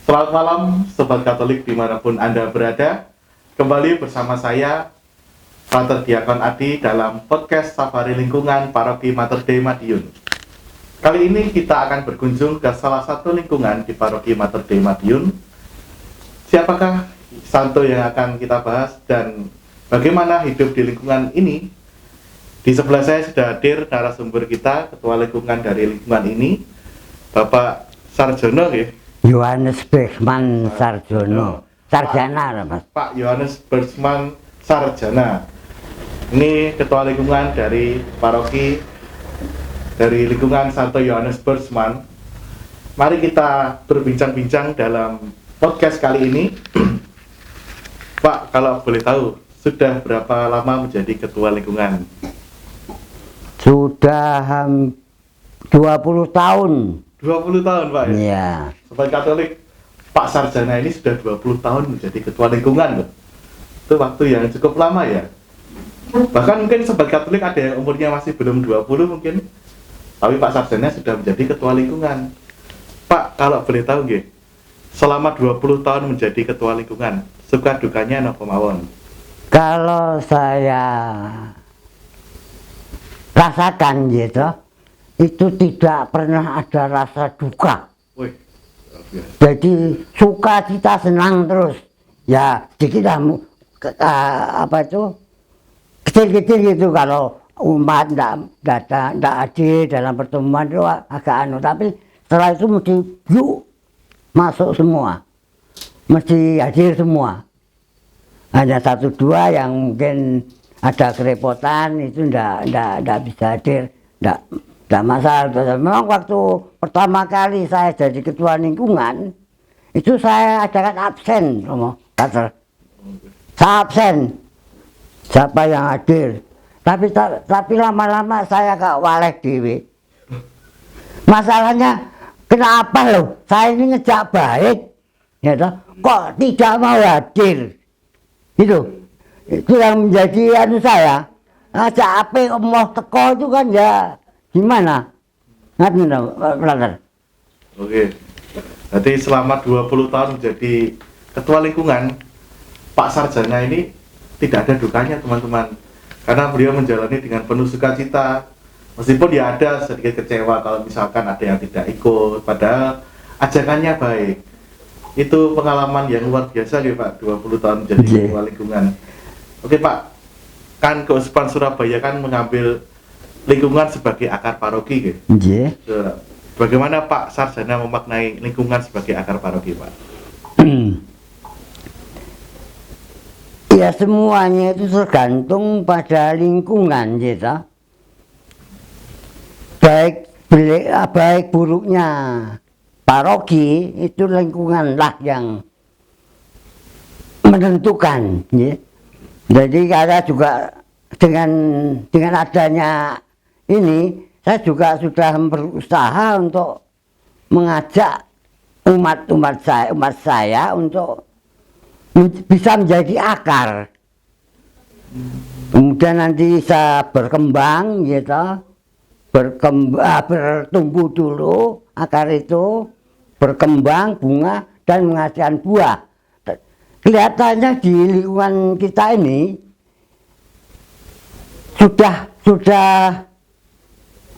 Selamat malam Sobat Katolik dimanapun Anda berada. Kembali bersama saya Frater Diakon Adi dalam podcast Safari Lingkungan Paroki Mater Dei Madiun. Kali ini kita akan berkunjung ke salah satu lingkungan di Paroki Mater Dei Madiun. Siapakah santo yang akan kita bahas dan bagaimana hidup di lingkungan ini? Di sebelah saya sudah hadir narasumber kita, ketua lingkungan dari lingkungan ini, Bapak Sarjono ya. Yohanes Bergman Sarjono. Sarjana Mas. Pak Yohanes Bergman Sarjana. Ini ketua lingkungan dari paroki dari lingkungan Santo Yohanes Bergman. Mari kita berbincang-bincang dalam podcast kali ini. Pak, kalau boleh tahu, sudah berapa lama menjadi ketua lingkungan? Sudah 20 tahun. 20 tahun, Pak ya? Iya. Sobat Katolik, Pak Sarjana ini sudah 20 tahun menjadi ketua lingkungan loh. Itu waktu yang cukup lama ya. Bahkan mungkin Sobat Katolik ada yang umurnya masih belum 20 mungkin. Tapi Pak Sarjana sudah menjadi ketua lingkungan. Pak, kalau boleh tahu nggih, selama 20 tahun menjadi ketua lingkungan, suka dukanya napa mawon? Kalau saya rasakan gitu, itu tidak pernah ada rasa duka. Wih, Jadi suka kita senang terus. Ya sedikit lah kecil-kecil gitu kalau umat tidak hadir dalam pertemuan itu agak anu. Tapi setelah itu mesti yuk masuk semua, mesti hadir semua. Hanya satu dua yang mungkin ada kerepotan itu ndak bisa hadir, ndak masalah. Memang waktu pertama kali saya jadi ketua lingkungan itu saya adakan absen, saya absen. Siapa yang hadir? Tapi lama-lama saya gak waleh dewe. Masalahnya kenapa loh? Saya ini ngejak baik, ya toh, kok tidak mau hadir? Itu yang menjadi anu saya. Ngajak apa mau teko itu kan ya gimana? Ngerti dong, Brother? oke. Jadi selama 20 tahun menjadi ketua lingkungan, Pak Sarjana ini tidak ada dukanya teman-teman. Karena beliau menjalani dengan penuh sukacita. Meskipun ya ada sedikit kecewa kalau misalkan ada yang tidak ikut, padahal ajakannya baik. Itu pengalaman yang luar biasa ya Pak, 20 tahun menjadi ketua lingkungan. Oke Pak, kan Keuskupan Surabaya kan mengambil lingkungan sebagai akar paroki gitu. Bagaimana Pak Sarjana memaknai lingkungan sebagai akar paroki Pak? Ya semuanya itu tergantung pada lingkungan gitu. Baik buruknya paroki itu lingkunganlah yang menentukan ya. Jadi saya juga dengan adanya ini saya juga sudah berusaha untuk mengajak umat saya untuk bisa menjadi akar. Kemudian nanti bisa berkembang gitu. Bertumbuh dulu akar itu, berkembang bunga dan menghasilkan buah. Kelihatannya di lingkungan kita ini sudah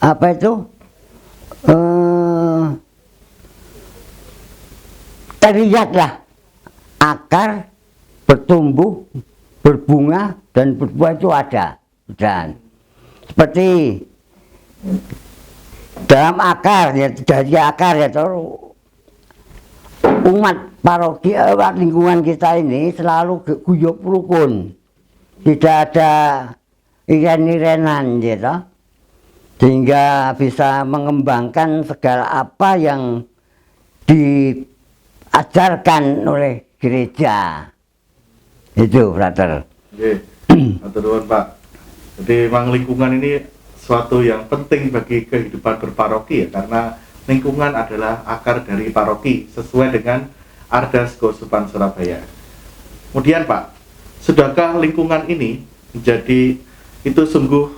apa itu terlihatlah akar bertumbuh, berbunga dan berbuah itu ada. Dan seperti dalam akar ya, dari akar ya umat paroki lingkungan kita ini selalu guyub rukun, tidak ada iren-irenan gitu, sehingga bisa mengembangkan segala apa yang diajarkan oleh gereja. Itu Frater. Oke, matur nuwun Pak. Jadi memang lingkungan ini suatu yang penting bagi kehidupan berparoki ya, karena lingkungan adalah akar dari paroki sesuai dengan Ardas Keuskupan Surabaya. Kemudian Pak, sudahkah lingkungan ini itu sungguh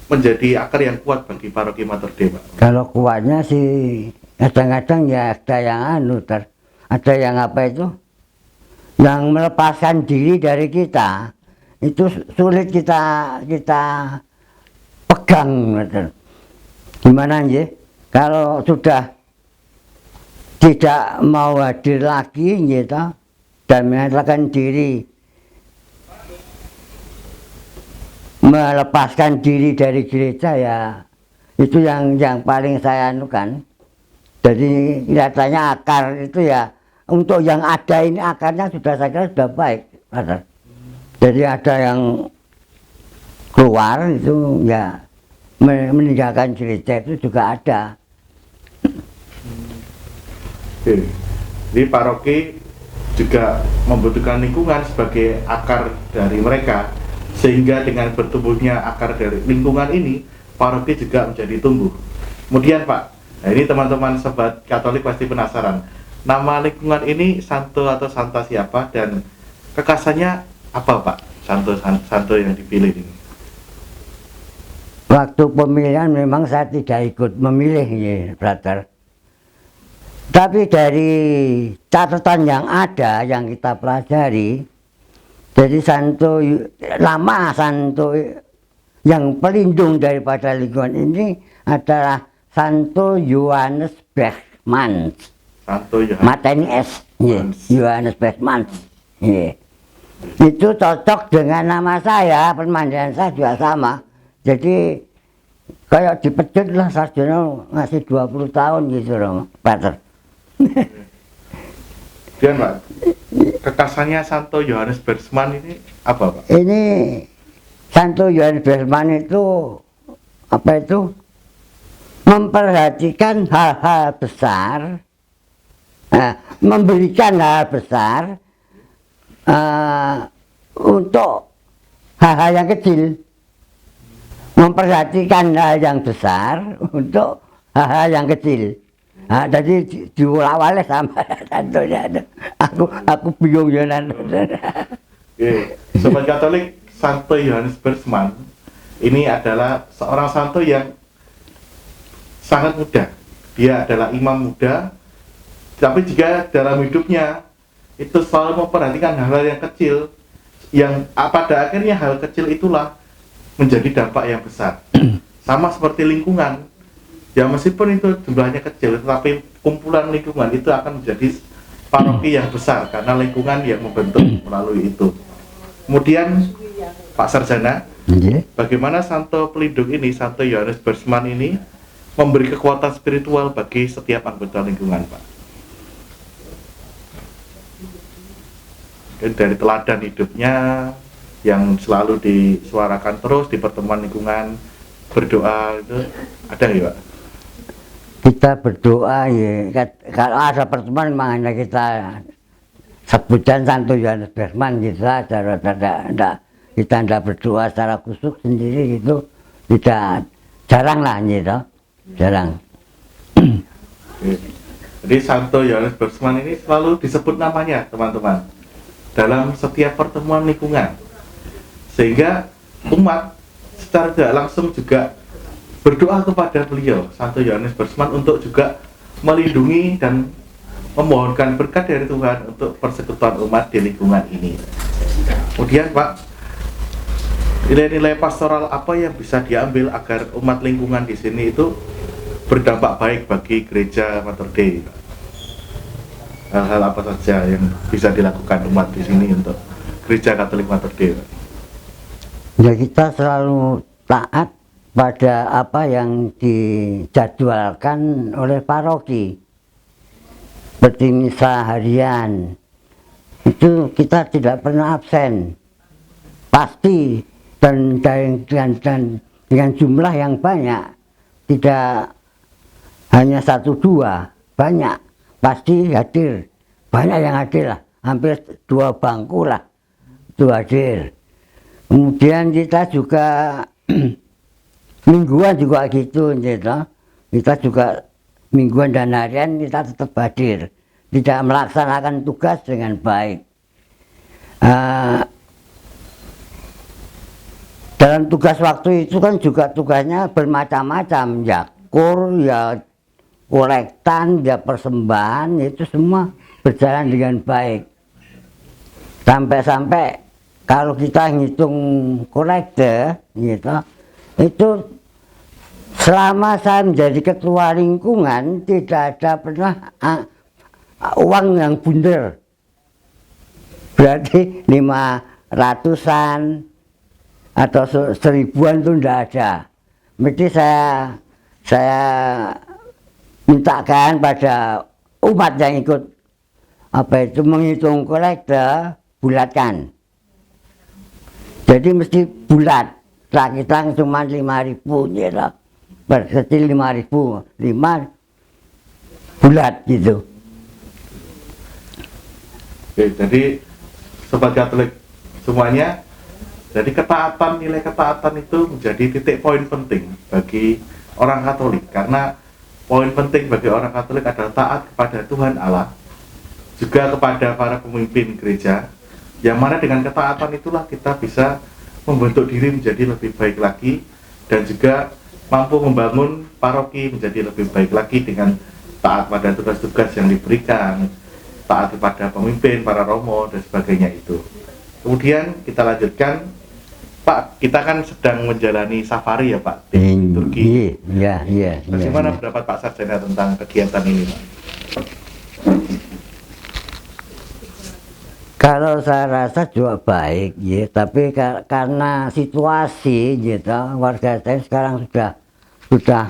menjadi akar yang kuat bagi paroki Mater Dei, Pak? Kalau kuatnya sih kadang-kadang ya ada yang ada yang apa itu, yang melepaskan diri dari kita, itu sulit kita pegang, gitu. Gimana ya? Kalau sudah tidak mau hadir lagi, gitu, dan menyatakan diri, melepaskan diri dari gereja, ya itu yang paling saya anukan. Jadi kelihatannya akar itu ya, untuk yang ada ini akarnya sudah, saya kira sudah baik. Jadi ada yang keluar itu ya meninggalkan gereja itu juga ada. Oke. Jadi paroki juga membutuhkan lingkungan sebagai akar dari mereka, sehingga dengan bertumbuhnya akar dari lingkungan ini, paroki juga menjadi tumbuh. Kemudian Pak, nah ini teman-teman sobat Katolik pasti penasaran, nama lingkungan ini santo atau santa siapa dan kekasannya apa Pak? Santo yang dipilih ini. Waktu pemilihan memang saya tidak ikut memilih, ya, brother. Tapi dari catatan yang ada, yang kita pelajari, jadi nama santo yang pelindung daripada lingkungan ini adalah Santo Yohanes Bergmans. Santo Yohanes. Mateni S. Yohanes Bergmans. Itu cocok dengan nama saya, permandian saya juga sama. Jadi kayak dipecut lah, sarjana ngasih 20 tahun gitu loh, Pater. Kemudian Pak, kekasannya Santo Yohanes Bergmans ini apa Pak? Ini Santo Yohanes Bergmans itu apa itu? Memperhatikan hal-hal besar, memberikan hal besar untuk hal-hal yang kecil. Memperhatikan hal yang besar untuk hal-hal yang kecil. Nah, jadi diulang-ulang sama santonya. Aku bingung ya nanti. Sobat Katolik, Santo Yohanes Bergmans ini adalah seorang santo yang sangat muda. Dia adalah imam muda, tapi juga dalam hidupnya itu selalu memperhatikan hal-hal yang kecil, yang pada akhirnya hal kecil itulah menjadi dampak yang besar. Sama seperti lingkungan, ya meskipun itu jumlahnya kecil, tetapi kumpulan lingkungan itu akan menjadi paroki yang besar karena lingkungan yang membentuk melalui itu. Kemudian Pak Sarjana, bagaimana santo pelindung ini, Santo Yohanes Bergmans ini memberi kekuatan spiritual bagi setiap anggota lingkungan, Pak? Dan dari teladan hidupnya yang selalu disuarakan terus di pertemuan lingkungan, berdoa itu ada nggak Pak? Kita berdoa ya, kalau ada pertemuan memang hanya kita sebutan Santo Yohanes Bergmans gitu saja, kita tidak berdoa secara khusus sendiri gitu, tidak, jarang lah gitu, jarang. Jadi Santo Yohanes Bergmans ini selalu disebut namanya teman-teman dalam setiap pertemuan lingkungan, sehingga umat secara tidak langsung juga berdoa kepada beliau, Santo Yohanes Bergmans, untuk juga melindungi dan memohonkan berkat dari Tuhan untuk persekutuan umat di lingkungan ini. Kemudian Pak, nilai-nilai pastoral apa yang bisa diambil agar umat lingkungan di sini itu berdampak baik bagi gereja Mater Dei? Hal-hal apa saja yang bisa dilakukan umat di sini untuk gereja Katolik Mater Dei? Ya, kita selalu taat pada apa yang dijadwalkan oleh paroki. Seperti misa harian, itu kita tidak pernah absen, pasti, dan dengan jumlah yang banyak, tidak hanya 1-2, banyak, pasti hadir, banyak yang hadir lah, hampir 2 bangku lah itu hadir. Kemudian kita juga mingguan juga gitu, kita juga mingguan dan harian kita tetap hadir, tidak melaksanakan tugas dengan baik. Dalam tugas waktu itu kan juga tugasnya bermacam-macam, ya kur, ya kolektan, ya persembahan, itu semua berjalan dengan baik. Sampai-sampai kalau kita ngitung kolektor gitu, itu selama saya menjadi ketua lingkungan tidak ada pernah uang yang bundar. Berarti 500-an atau 1000-an itu tidak ada. Mesti saya mintakan pada umat yang ikut menghitung kolektor, bulatkan. Jadi mesti bulat. Kita cuma 5.000 gitu. Berkecil 5.000, 5 bulat gitu. Oke, jadi Sobat Katolik semuanya, jadi ketaatan, nilai ketaatan itu menjadi titik poin penting bagi orang Katolik, karena poin penting bagi orang Katolik adalah taat kepada Tuhan Allah, juga kepada para pemimpin gereja, yang mana dengan ketaatan itulah kita bisa membentuk diri menjadi lebih baik lagi, dan juga mampu membangun paroki menjadi lebih baik lagi dengan taat pada tugas-tugas yang diberikan, taat kepada pemimpin, para romo, dan sebagainya itu. Kemudian kita lanjutkan, Pak, kita kan sedang menjalani safari ya Pak, di Turki. Iya. Bagaimana pendapat Pak Sarjana tentang kegiatan ini, Pak? Kalau saya rasa juga baik, ya. Tapi karena situasi, gitu, warga saya sekarang sudah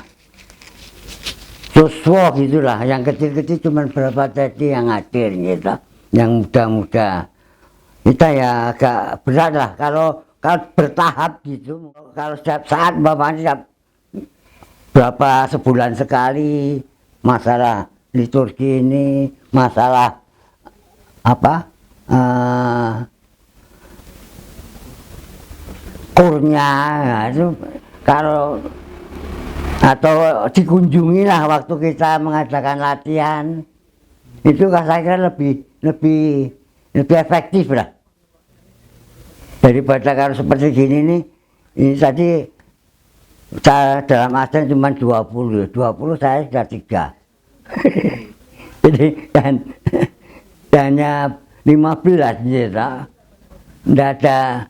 sosok gitulah. Yang kecil-kecil cuma berapa tadi yang hadir, gitu. Yang muda-muda, kita ya agak berat lah. Kalau bertahap gitu, kalau setiap saat bapaknya berapa sebulan sekali masalah liturgi ini, masalah kurnya, itu kalau atau dikunjungi lah waktu kita mengadakan latihan, itu saya kira lebih efektif lah daripada kalau seperti gini nih. Ini tadi saya dalam azan cuma 20 saya sudah 3. Jadi hanya 15 gitu, tidak ada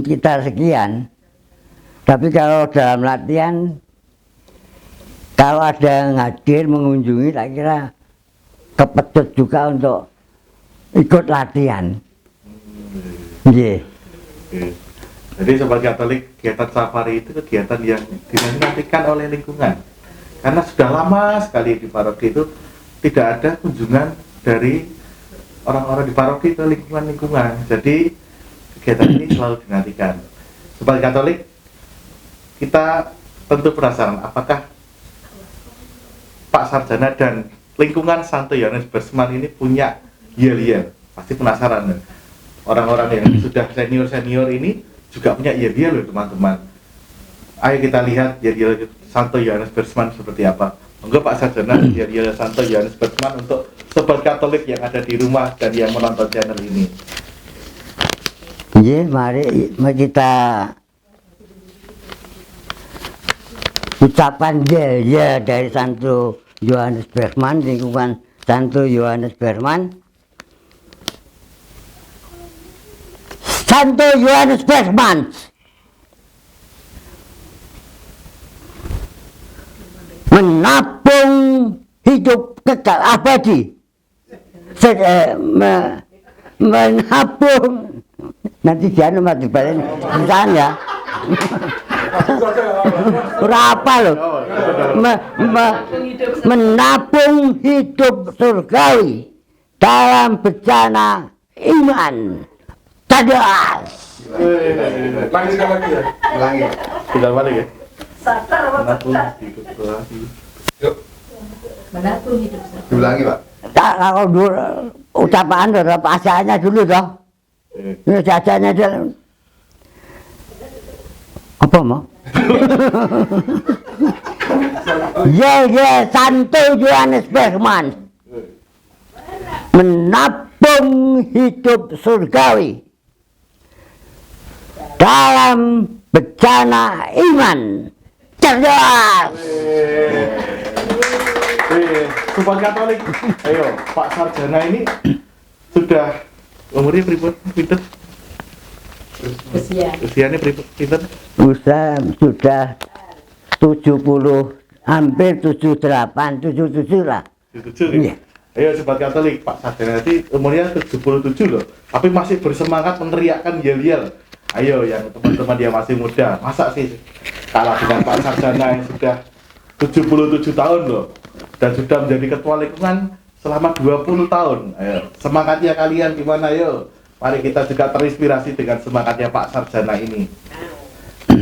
kita sekian. Tapi kalau dalam latihan, kalau ada yang hadir mengunjungi, saya kira kepedut juga untuk ikut latihan. Yeah. Jadi Sobat Katolik, kegiatan safari itu kegiatan yang dinantikan oleh lingkungan, karena sudah lama sekali di paroki itu tidak ada kunjungan dari orang-orang di paroki ke lingkungan. Jadi kegiatan ini selalu dinantikan. Sobat Katolik, kita tentu penasaran apakah Pak Sarjana dan lingkungan Santo Yohanes Bersman ini punya yel-yel. Pasti penasaran. Orang-orang yang sudah senior-senior ini juga punya yel-yel loh teman-teman. Ayo kita lihat yel-yel Santo Yohanes Bersman seperti apa. Monggo Pak Sarjana, yel-yel Santo Yohanes Bersman untuk Sobat Katolik yang ada di rumah dan yang menonton channel ini. Iya, mari kita ucapan ya dari Santo Yohanes Bersman, lingkungan Santo Yohanes Bersman. Santo Yohanes Bersman menabung hidup kekal abadi, menabung, nanti jangan mati balik ya. Berapa loh? Menabung hidup surgawi dalam bencana iman. Cerdas. Ulangi sekali lagi ya. Ulangi. Sudah balik ya? Menabung hidup Yuk. Menabung hidup. Diulangi Pak. Kalau dulu ucapan udah bahasanya dulu toh. Ini jajanya dia. Apa mau? Ya, Santo Yohanes Bersman menabung hidup surgawi dalam bencana iman. Cerdas. Sobat Katolik, ayo Pak Sarjana ini sudah umurnya pinter? Usianya pinter? Sudah 70, hampir 78, 77 lah. 77 ya? Iya. Ayo Sobat Katolik, Pak Sarjana itu umurnya 77 loh, tapi masih bersemangat meneriakkan yel-yel. Ayo yang teman-teman dia masih muda, masa sih kalah dengan Pak Sarjana yang sudah 77 tahun loh, dan sudah menjadi ketua lingkungan selama 20 tahun. Ayo, semangatnya kalian gimana? Ayo, mari kita juga terinspirasi dengan semangatnya Pak Sarjana ini.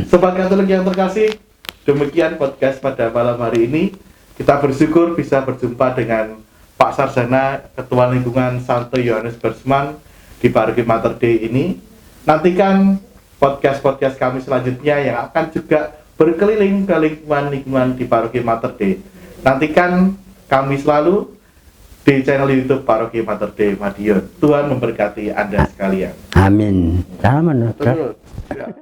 Sobat Katolik yang terkasih, demikian podcast pada malam hari ini. Kita bersyukur bisa berjumpa dengan Pak Sarjana, Ketua Lingkungan Santo Yohanes Bersman di Paroki Mater Dei ini. Nantikan podcast-podcast kami selanjutnya yang akan juga berkeliling ke lingkungan-lingkungan di Paroki Mater Dei. Nantikan kami selalu di channel YouTube Paroki Mater Dei Madiun. Tuhan memberkati Anda sekalian. Amin. Salam. Terus. Ya.